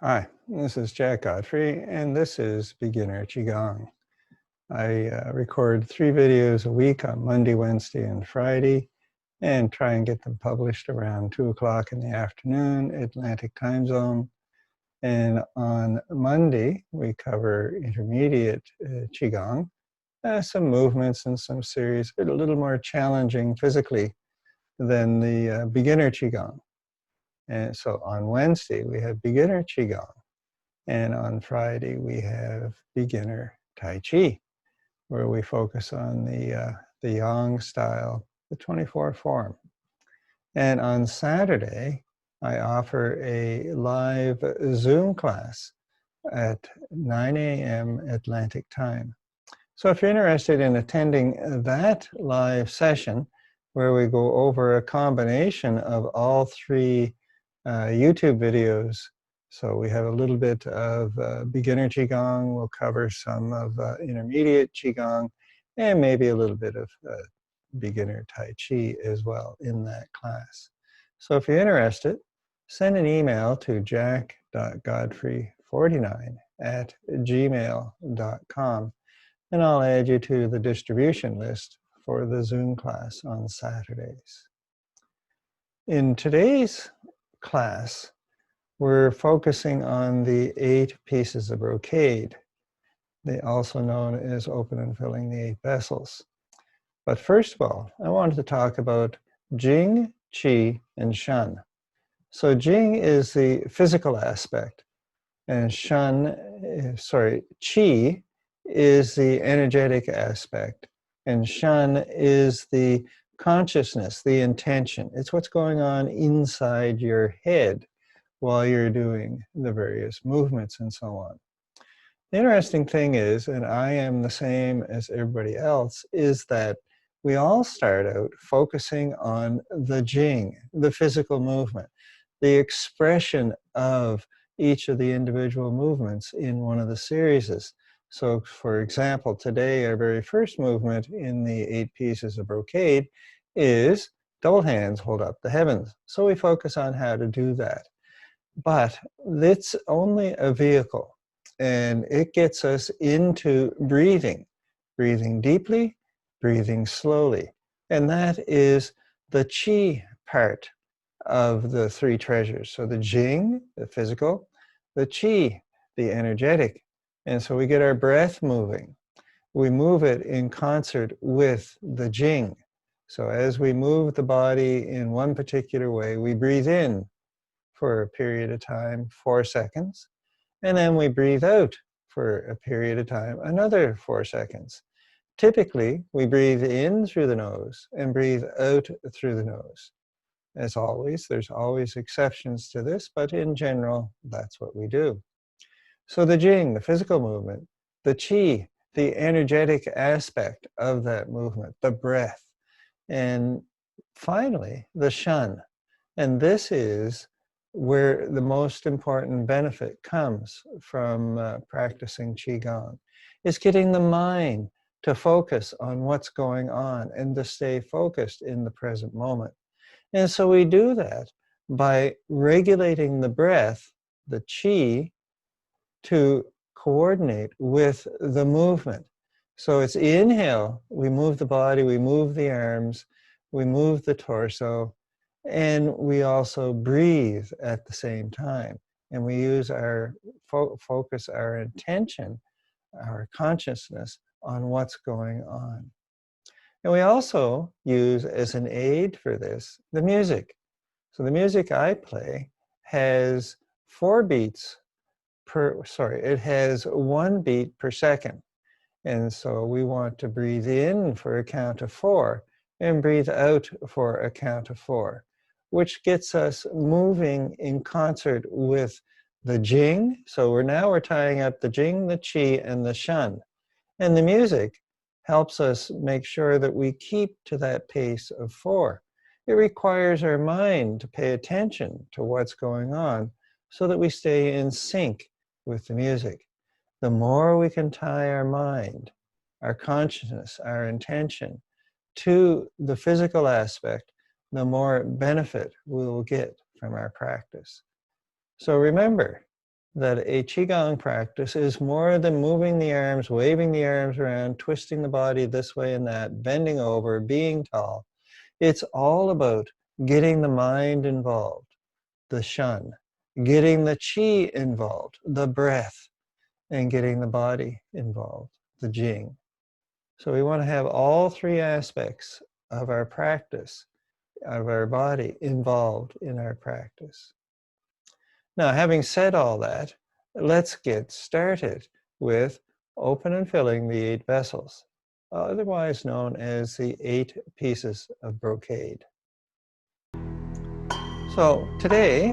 Hi, this is Jack Godfrey, and this is Beginner Qigong. I record 3 videos a week on Monday, Wednesday, and Friday, and try and get them published around 2 o'clock in the afternoon, Atlantic time zone. And on Monday, we cover intermediate Qigong, some movements and some series, a little more challenging physically than the beginner Qigong. And so on Wednesday, we have beginner Qigong. And on Friday, we have beginner Tai Chi, where we focus on the Yang style, the 24 form. And on Saturday, I offer a live Zoom class at 9 a.m. Atlantic time. So if you're interested in attending that live session, where we go over a combination of all 3 YouTube videos. So we have a little bit of beginner Qigong, we'll cover some of intermediate Qigong, and maybe a little bit of beginner Tai Chi as well in that class. So if you're interested, send an email to jack.godfrey49@gmail.com, and I'll add you to the distribution list for the Zoom class on Saturdays. In today's class, we're focusing on the 8 pieces of brocade, also known as open and filling the 8 vessels. But first of all, I wanted to talk about Jing, Qi, and Shen. So Jing is the physical aspect, and Qi is the energetic aspect, and Shen is the consciousness, the intention. It's what's going on inside your head while you're doing the various movements and so on. The interesting thing is, and I am the same as everybody else, is that we all start out focusing on the Jing, the physical movement, the expression of each of the individual movements in one of the series. So, for example, today our very first movement in the 8 pieces of brocade is double hands hold up the heavens. So we focus on how to do that. But it's only a vehicle, and it gets us into breathing deeply, breathing slowly. And that is the Qi part of the 3 treasures. So the Jing, the physical, the Qi, the energetic. And so we get our breath moving. We move it in concert with the Jing. So as we move the body in one particular way, we breathe in for a period of time, 4 seconds, and then we breathe out for a period of time, another 4 seconds. Typically, we breathe in through the nose and breathe out through the nose. As always, there's always exceptions to this, but in general, that's what we do. So the Jing, the physical movement, the Qi, the energetic aspect of that movement, the breath, and finally, the Shen. And this is where the most important benefit comes from practicing Qigong, is getting the mind to focus on what's going on and to stay focused in the present moment. And so we do that by regulating the breath, the Qi, to coordinate with the movement. So it's inhale, we move the body, we move the arms, we move the torso, and we also breathe at the same time. And we use our focus, our intention, our consciousness on what's going on. And we also use as an aid for this, the music. So the music I play has 4 beats it has 1 beat per second. And so we want to breathe in for a count of 4 and breathe out for a count of 4, which gets us moving in concert with the Jing. So we're tying up the Jing, the Qi, and the Shen. And the music helps us make sure that we keep to that pace of 4. It requires our mind to pay attention to what's going on so that we stay in sync with the music. The more we can tie our mind, our consciousness, our intention to the physical aspect, the more benefit we will get from our practice. So remember, that a Qigong practice is more than moving the arms, waving the arms around, twisting the body this way and that, bending over, being tall. It's all about getting the mind involved, the Shan, getting the Qi involved, the breath, and getting the body involved, the Jing. So we want to have all three aspects of our practice, of our body, involved in our practice. Now, having said all that, let's get started with open and filling the 8 vessels, otherwise known as the 8 pieces of brocade. So today,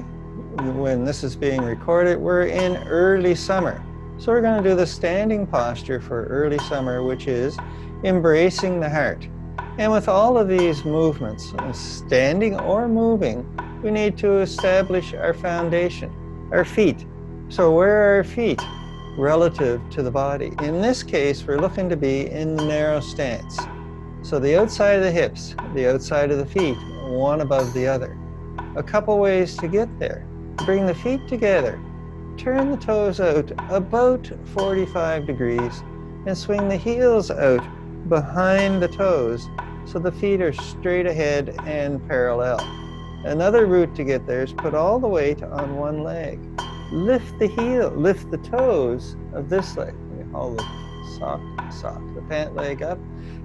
when this is being recorded, we're in early summer. So we're going to do the standing posture for early summer, which is embracing the heart. And with all of these movements, standing or moving, we need to establish our foundation, our feet. So where are our feet relative to the body? In this case, we're looking to be in the narrow stance. So the outside of the hips, the outside of the feet, one above the other. A couple ways to get there. Bring the feet together, turn the toes out about 45 degrees, and swing the heels out behind the toes so the feet are straight ahead and parallel. Another route to get there is put all the weight on one leg. Lift the toes of this leg. We hold the pant leg up.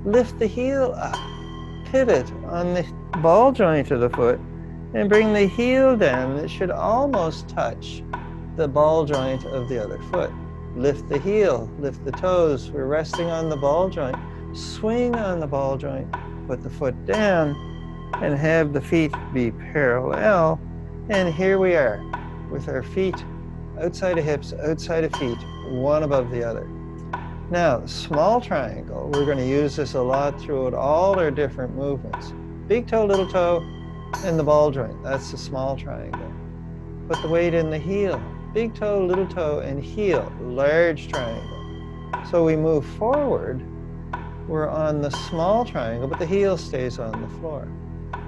Lift the heel up. Pivot on the ball joint of the foot and bring the heel down. It should almost touch the ball joint of the other foot. Lift the heel, lift the toes. We're resting on the ball joint. Swing on the ball joint, put the foot down, and have the feet be parallel. And here we are with our feet outside of hips, outside of feet, one above the other. Now, small triangle, we're going to use this a lot throughout all our different movements. Big toe, little toe, and the ball joint. That's the small triangle. Put the weight in the heel. Big toe, little toe, and heel, large triangle. So we move forward, we're on the small triangle, but the heel stays on the floor.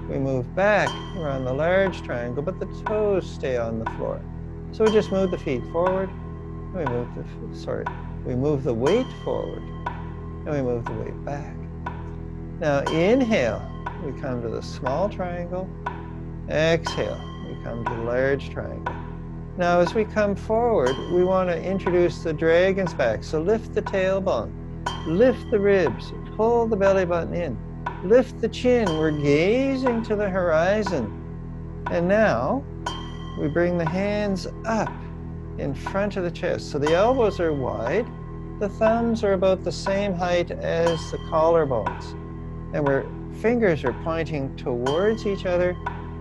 We move back, we're on the large triangle, but the toes stay on the floor. So we just move the feet forward, we move the weight forward, and we move the weight back. Now inhale, we come to the small triangle. Exhale, we come to the large triangle. Now as we come forward, we want to introduce the dragon's back. So lift the tailbone, lift the ribs, pull the belly button in, lift the chin. We're gazing to the horizon. And now we bring the hands up in front of the chest. So the elbows are wide, the thumbs are about the same height as the collarbones. And our fingers are pointing towards each other,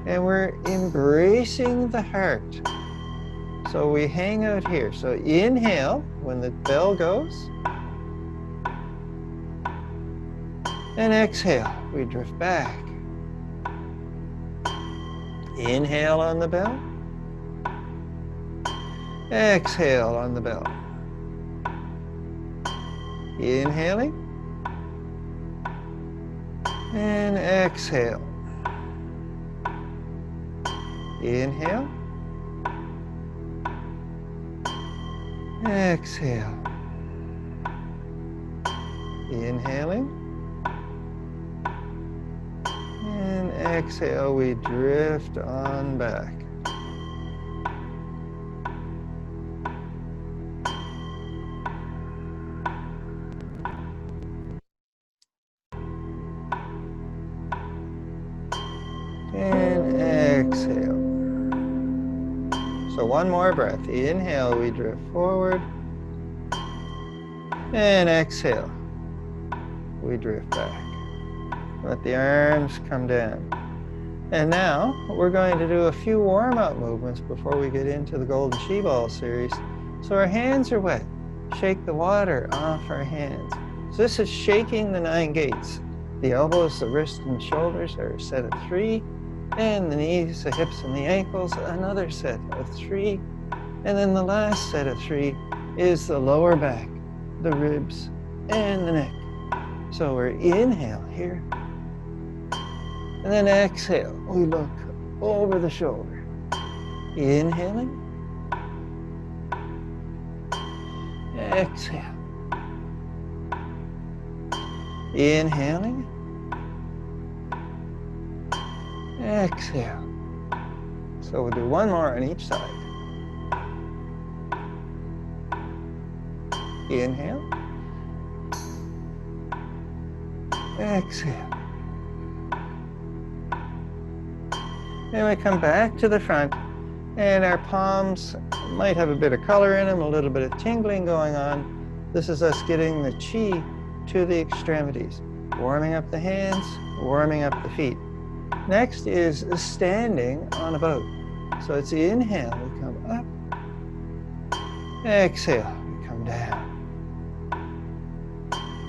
and we're embracing the heart. So we hang out here. So inhale when the bell goes, and exhale, we drift back. Inhale on the bell, exhale on the bell. Inhaling and exhale. Inhale, exhale. Inhaling and exhale, we drift on back. And exhale. So one more breath. Inhale, we drift forward. And exhale, we drift back. Let the arms come down. And now we're going to do a few warm-up movements before we get into the Golden Chi Ball series. So our hands are wet. Shake the water off our hands. So this is shaking the 9 gates. The elbows, the wrists, and shoulders are a set of 3. And the knees, the hips, and the ankles, another set of 3. And then the last set of 3 is the lower back, the ribs, and the neck. So we're inhale here. And then exhale, we look over the shoulder. Inhaling. exhale. Inhaling, exhale. So we'll do one more on each side. Inhale, exhale. Then we come back to the front, and our palms might have a bit of color in them, a little bit of tingling going on. This is us getting the chi to the extremities, warming up the hands, warming up the feet. Next is standing on a boat. So it's inhale, we come up. Exhale, we come down.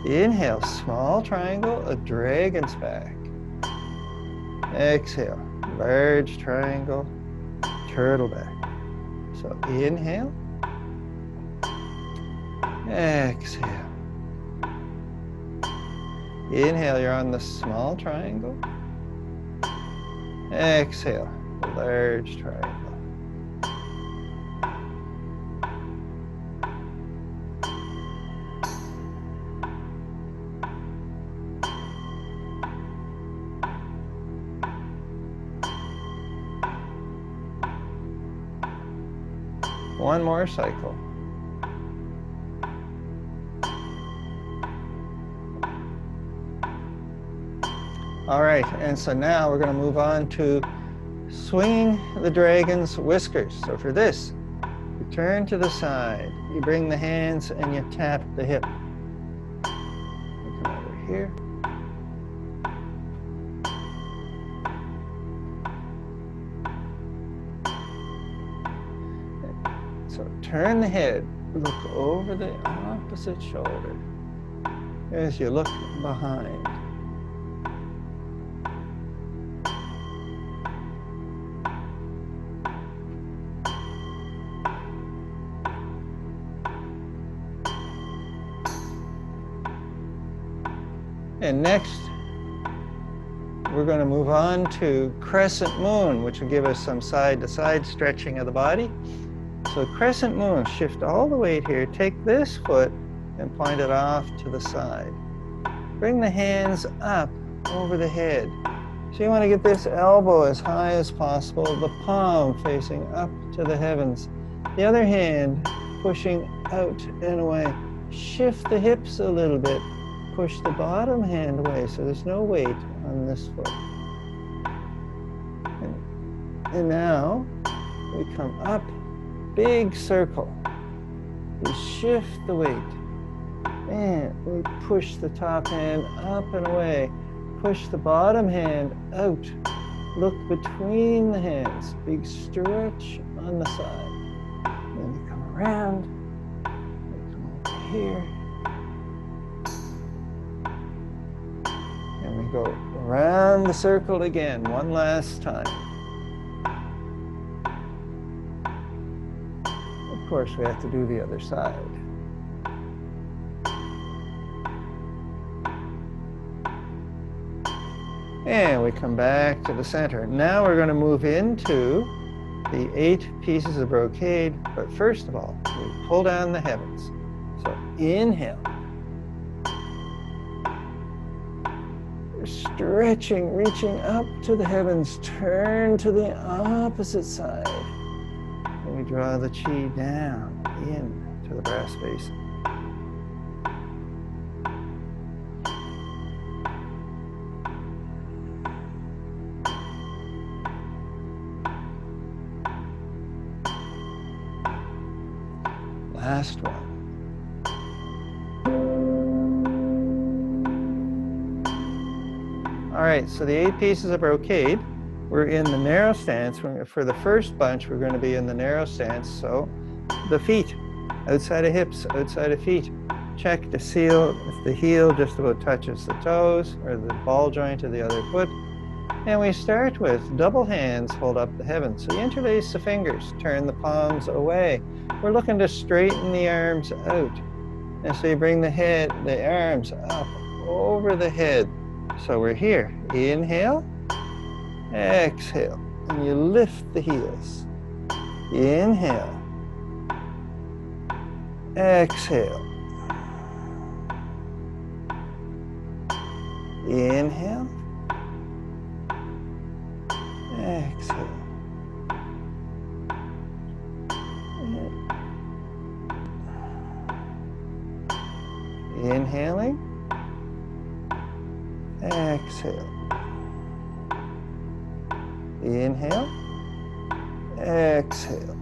Inhale, small triangle, a dragon's back. Exhale, large triangle, turtle back. So inhale, exhale. Inhale, you're on the small triangle. Exhale, large triangle. One more cycle. All right, and so now we're going to move on to swinging the dragon's whiskers. So for this, you turn to the side, you bring the hands and you tap the hip. You come over here. So turn the head, look over the opposite shoulder as you look behind. And next, we're going to move on to Crescent Moon, which will give us some side-to-side stretching of the body. So Crescent Moon, shift all the weight here. Take this foot and point it off to the side. Bring the hands up over the head. So you want to get this elbow as high as possible, the palm facing up to the heavens. The other hand pushing out and away. Shift the hips a little bit. Push the bottom hand away so there's no weight on this foot. And now we come up, big circle. We shift the weight and we push the top hand up and away. Push the bottom hand out. Look between the hands. Big stretch on the side. Then we come around. We come over here. And we go around the circle again, one last time. Of course, we have to do the other side. And we come back to the center. Now we're going to move into the 8 pieces of brocade. But first of all, we pull down the heavens. So inhale. Stretching, reaching up to the heavens. Turn to the opposite side. And we draw the chi down into the brass basin. Last one. All right, so the 8 pieces of brocade, we're in the narrow stance. For the first bunch, we're going to be in the narrow stance. So the feet, outside of hips, outside of feet. Check to seal if the heel just about touches the toes or the ball joint of the other foot. And we start with double hands, hold up the heavens. So you interlace the fingers, turn the palms away. We're looking to straighten the arms out. And so you bring the arms up over the head. So we're here. Inhale, exhale, and you lift the heels. Inhale, Exhale. Inhale. Exhale. Inhaling. Exhale. Inhale. Exhale.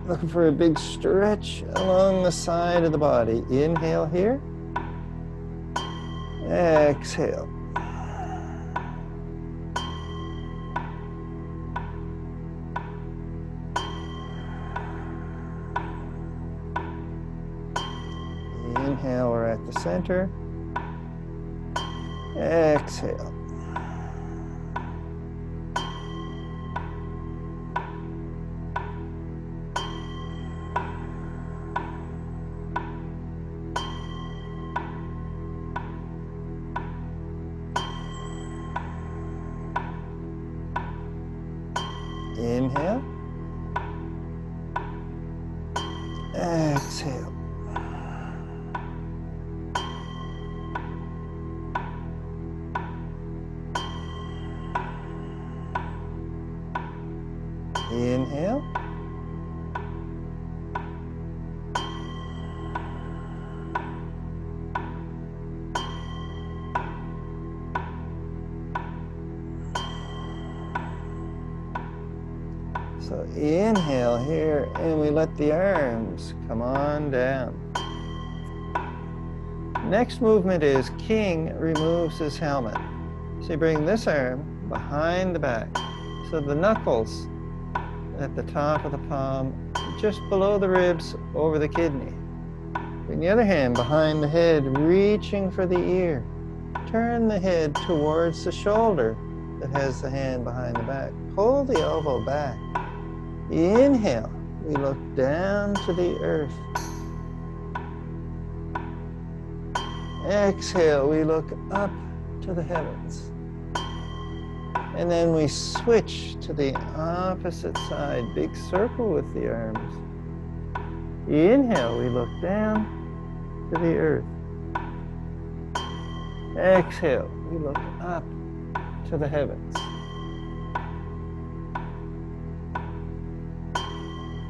Looking for a big stretch along the side of the body. Inhale here. Exhale. Inhale, we're at the center. Exhale. Inhale. Exhale. Inhale. So inhale here, and we let the arms come on down. Next movement is King removes his helmet. So you bring this arm behind the back. So the knuckles at the top of the palm, just below the ribs, over the kidney. Bring the other hand behind the head, reaching for the ear. Turn the head towards the shoulder that has the hand behind the back. Pull the elbow back. Inhale, we look down to the earth. Exhale, we look up to the heavens. And then we switch to the opposite side, big circle with the arms. Inhale, we look down to the earth. Exhale, we look up to the heavens.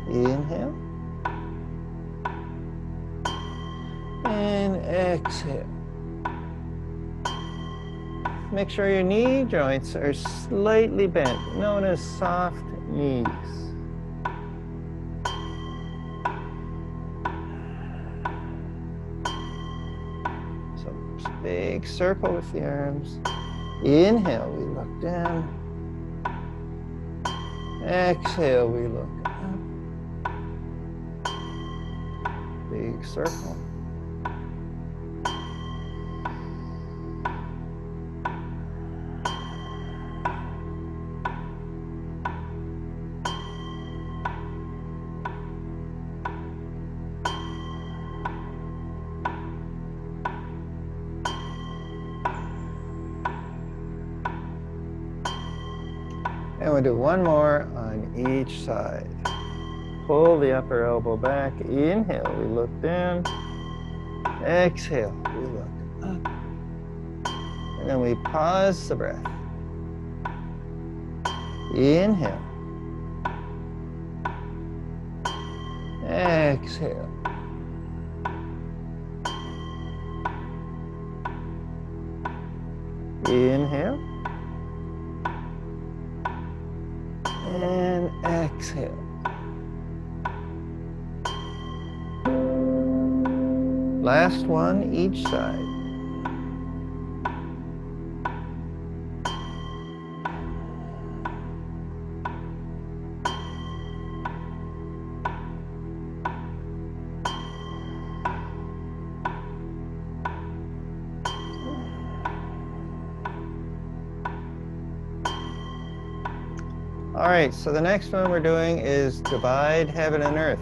Inhale. And exhale. Make sure your knee joints are slightly bent, known as soft knees. So big circle with the arms. Inhale, we look down. Exhale, we look up. Big circle. And we'll do one more on each side. Pull the upper elbow back. Inhale, we look down. Exhale, we look up. And then we pause the breath. Inhale. Exhale. Inhale. And exhale. Last one, each side. All right, so the next one we're doing is divide heaven and earth.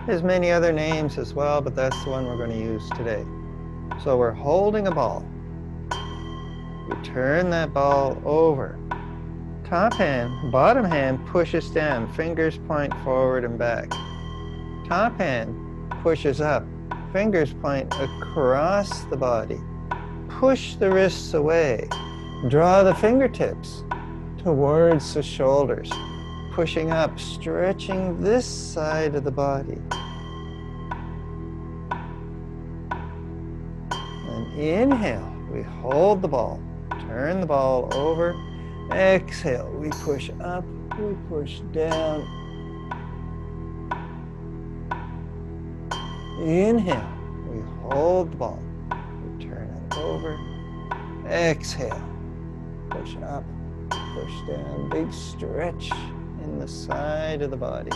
There's many other names as well, but that's the one we're going to use today. So we're holding a ball. We turn that ball over. Top hand, bottom hand pushes down, fingers point forward and back. Top hand pushes up, fingers point across the body. Push the wrists away. Draw the fingertips towards the shoulders. Pushing up, stretching this side of the body. And inhale, we hold the ball. Turn the ball over. Exhale, we push up, we push down. Inhale, we hold the ball. We turn it over. Exhale, push up, push down. Big stretch in the side of the body.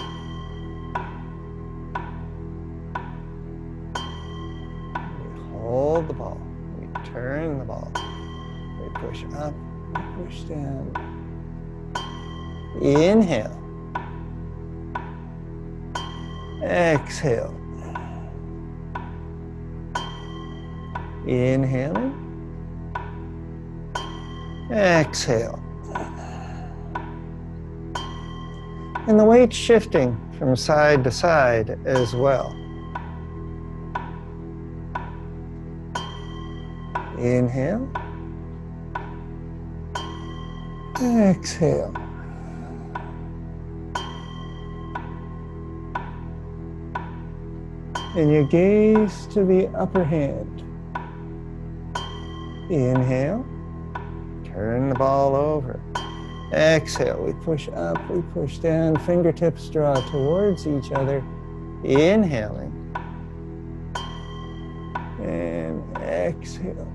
We hold the ball. We turn the ball. We push up. Push down. Inhale. Exhale. Inhaling. Exhale. And the weight shifting from side to side as well. Inhale. Exhale. And you gaze to the upper hand. Inhale. Turn the ball over. Exhale. We push up, we push down. Fingertips draw towards each other. Inhaling. And exhale.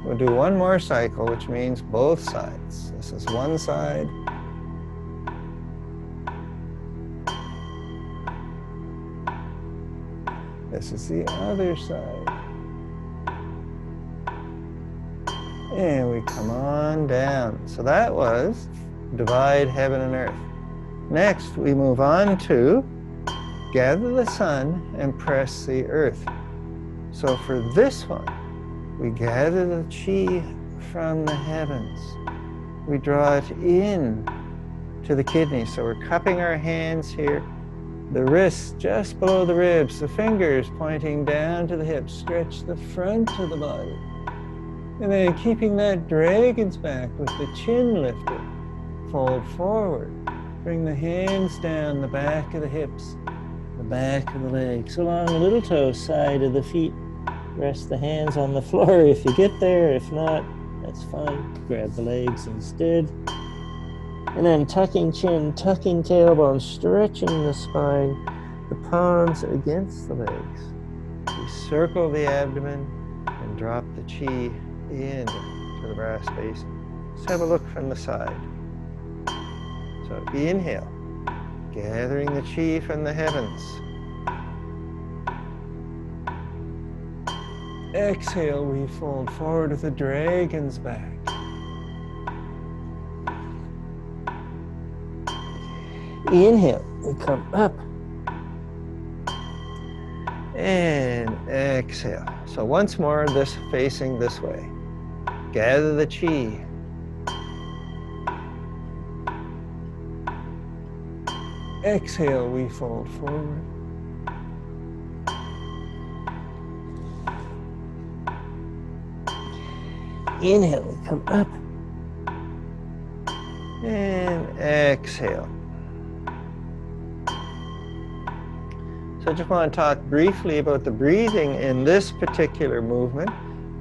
We'll do one more cycle, which means both sides. This is one side. This is the other side. And we come on down. So that was divide heaven and earth. Next, we move on to gather the sun and press the earth. So for this one, we gather the chi from the heavens. We draw it in to the kidneys. So we're cupping our hands here. The wrists just below the ribs. The fingers pointing down to the hips. Stretch the front of the body. And then keeping that dragon's back with the chin lifted. Fold forward. Bring the hands down the back of the hips. The back of the legs. Along the little toe side of the feet. Rest the hands on the floor if you get there. If not, that's fine. Grab the legs instead. And then tucking chin, tucking tailbone, stretching the spine, the palms against the legs. We circle the abdomen and drop the chi into the brass basin. Let's have a look from the side. So inhale, gathering the chi from the heavens. Exhale, we fold forward with the dragon's back. Inhale, we come up. And exhale. So once more, this facing this way. Gather the chi. Exhale, we fold forward. Inhale, we come up. And exhale. So I just want to talk briefly about the breathing in this particular movement.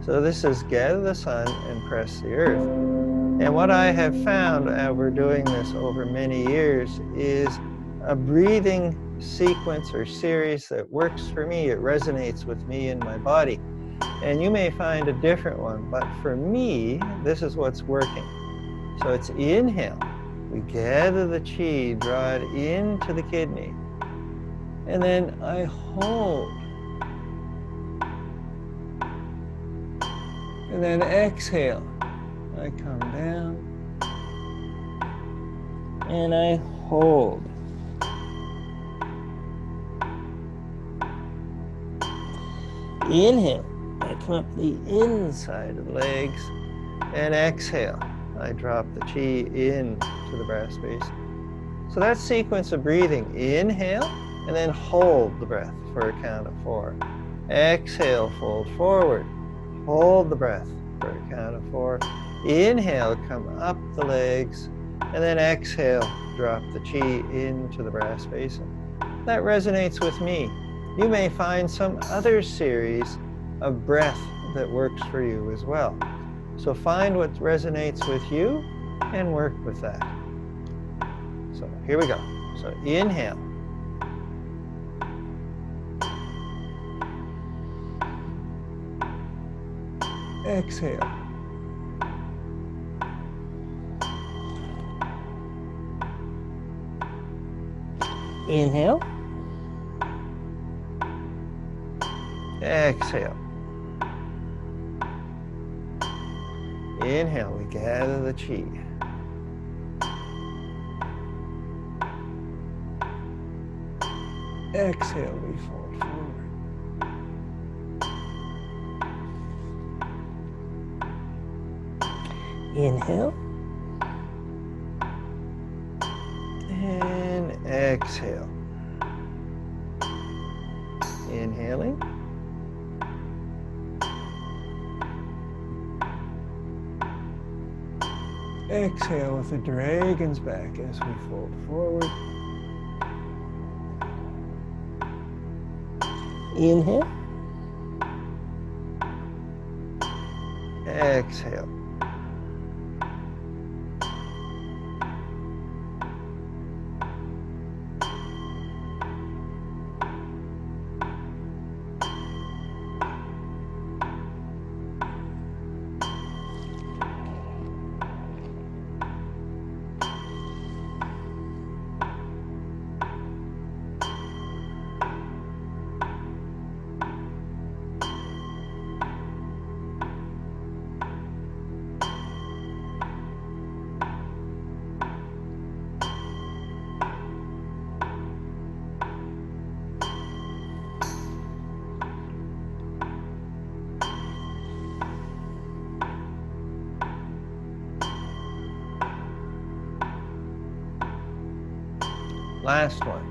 So this is gather the sun and press the earth. And what I have found over doing this over many years is a breathing sequence or series that works for me. It resonates with me in my body. And you may find a different one, but for me, this is what's working. So it's inhale. We gather the chi, draw it into the kidney. And then I hold. And then exhale. I come down. And I hold. Inhale. I come up the inside of the legs. And exhale. I drop the chi in to the brass space. So that sequence of breathing, inhale, and then hold the breath for a count of 4. Exhale, fold forward. Hold the breath for a count of 4. Inhale, come up the legs, and then exhale, drop the chi into the brass basin. That resonates with me. You may find some other series of breath that works for you as well. So find what resonates with you and work with that. So here we go. So inhale. Exhale. Inhale. Exhale. Inhale, we gather the chi. Exhale, we fold forward. Inhale. And exhale. Inhaling. Exhale with the dragon's back as we fold forward. Inhale. Exhale. Last one.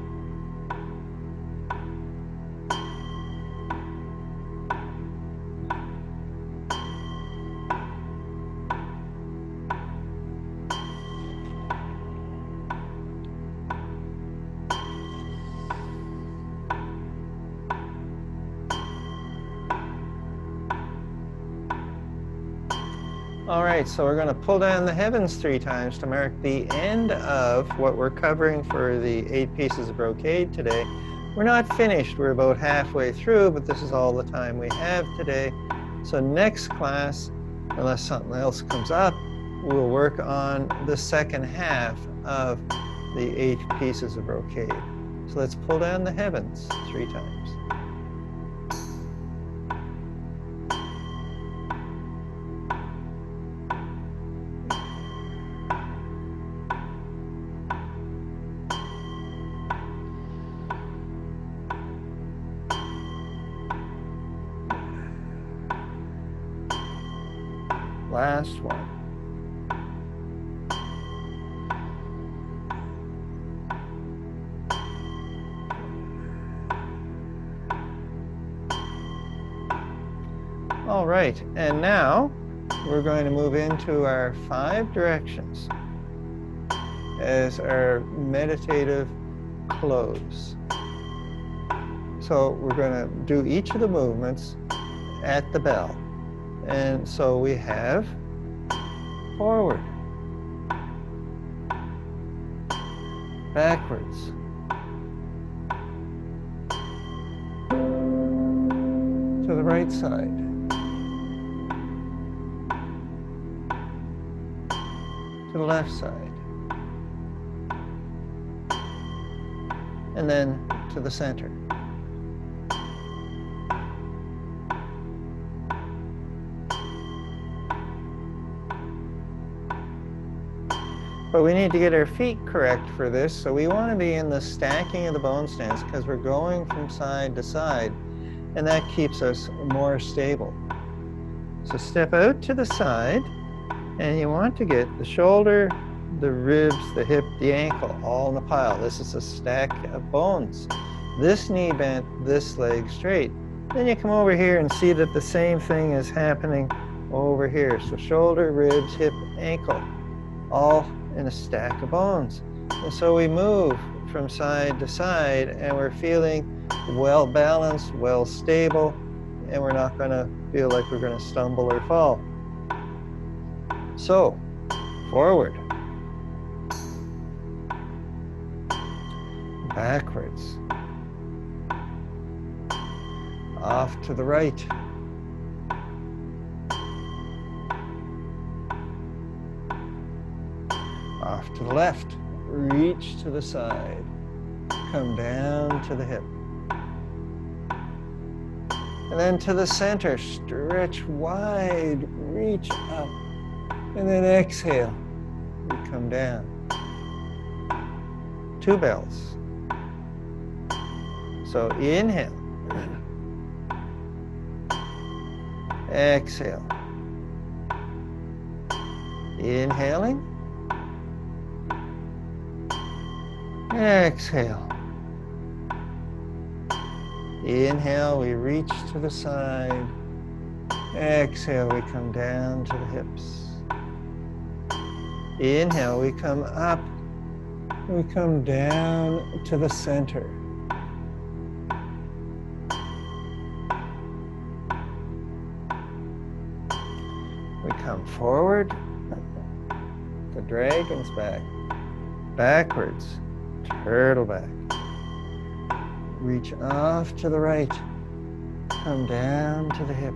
All right, so we're going to pull down the heavens 3 times to mark the end of what we're covering for the 8 pieces of brocade today. We're not finished. We're about halfway through, but this is all the time we have today. So next class, unless something else comes up, we'll work on the second half of the 8 pieces of brocade. So let's pull down the heavens 3 times. Last one. All right, and now we're going to move into our 5 directions as our meditative close. So we're going to do each of the movements at the bell. And so we have forward, backwards, to the right side, to the left side, and then to the center. But we need to get our feet correct for this, so we want to be in the stacking of the bone stance because we're going from side to side, and that keeps us more stable. So step out to the side, and you want to get the shoulder, the ribs, the hip, the ankle, all in a pile. This is a stack of bones. This knee bent, this leg straight. Then you come over here and see that the same thing is happening over here. So shoulder, ribs, hip, ankle, all in a stack of bones. And so we move from side to side, and we're feeling well balanced, well stable, and we're not going to feel like we're going to stumble or fall. So, forward, backwards, off to the right, off to the left, reach to the side, come down to the hip. And then to the center, stretch wide, reach up, and then exhale, we come down. 2 bells. So inhale, exhale, inhaling, exhale. Inhale, we reach to the side. Exhale, we come down to the hips. Inhale, we come up. We come down to the center. We come forward. The dragon's back. Backwards. Turtle back. Reach off to the right, come down to the hip.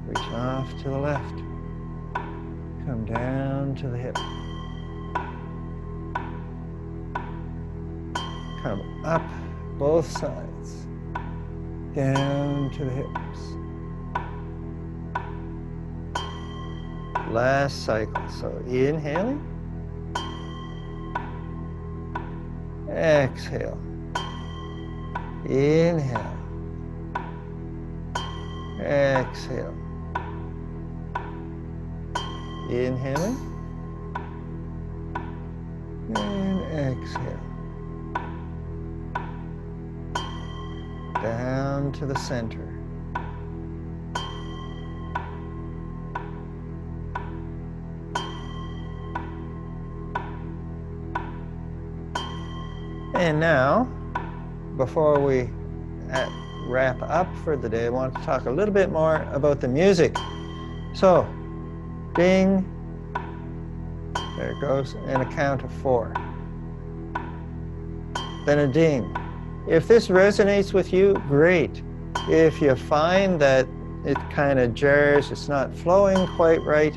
Reach off to the left, come down to the hip. Come up both sides, down to the hips. Last cycle, so inhaling. Exhale. Inhale. Exhale. Inhaling. And exhale. Down to the center. And now, before we wrap up for the day, I want to talk a little bit more about the music. So, ding, there it goes, and a count of 4. Then a ding. If this resonates with you, great. If you find that it kind of jars, it's not flowing quite right,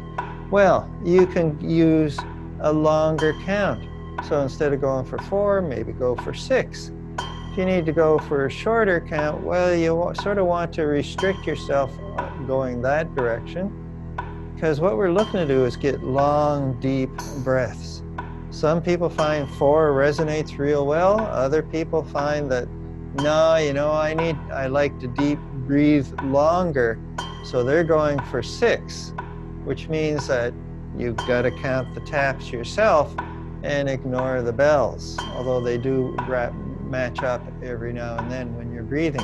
well, you can use a longer count. So instead of going for 4, maybe go for 6. If you need to go for a shorter count, well, you sort of want to restrict yourself going that direction, because what we're looking to do is get long, deep breaths. Some people find 4 resonates real well. Other people find that, no, you know, I like to deep breathe longer. So they're going for 6, which means that you've got to count the taps yourself and ignore the bells, although they do match up every now and then when you're breathing.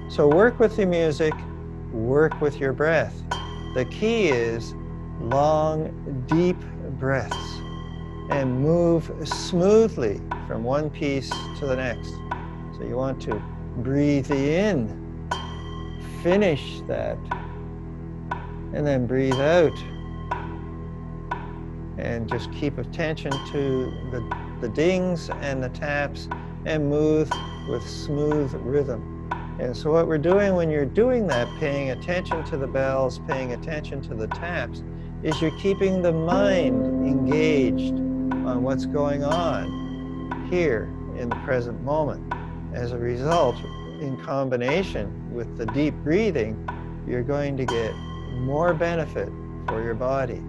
So work with the music, work with your breath. The key is long, deep breaths and move smoothly from one piece to the next. So you want to breathe in, finish that, and then breathe out. And just keep attention to the dings and the taps and move with smooth rhythm. And so what we're doing when you're doing that, paying attention to the bells, paying attention to the taps, is you're keeping the mind engaged on what's going on here in the present moment. As a result, in combination with the deep breathing, you're going to get more benefit for your body.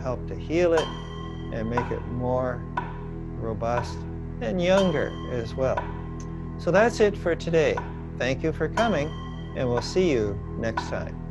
help to heal it and make it more robust and younger as well. So that's it for today. Thank you for coming, and we'll see you next time.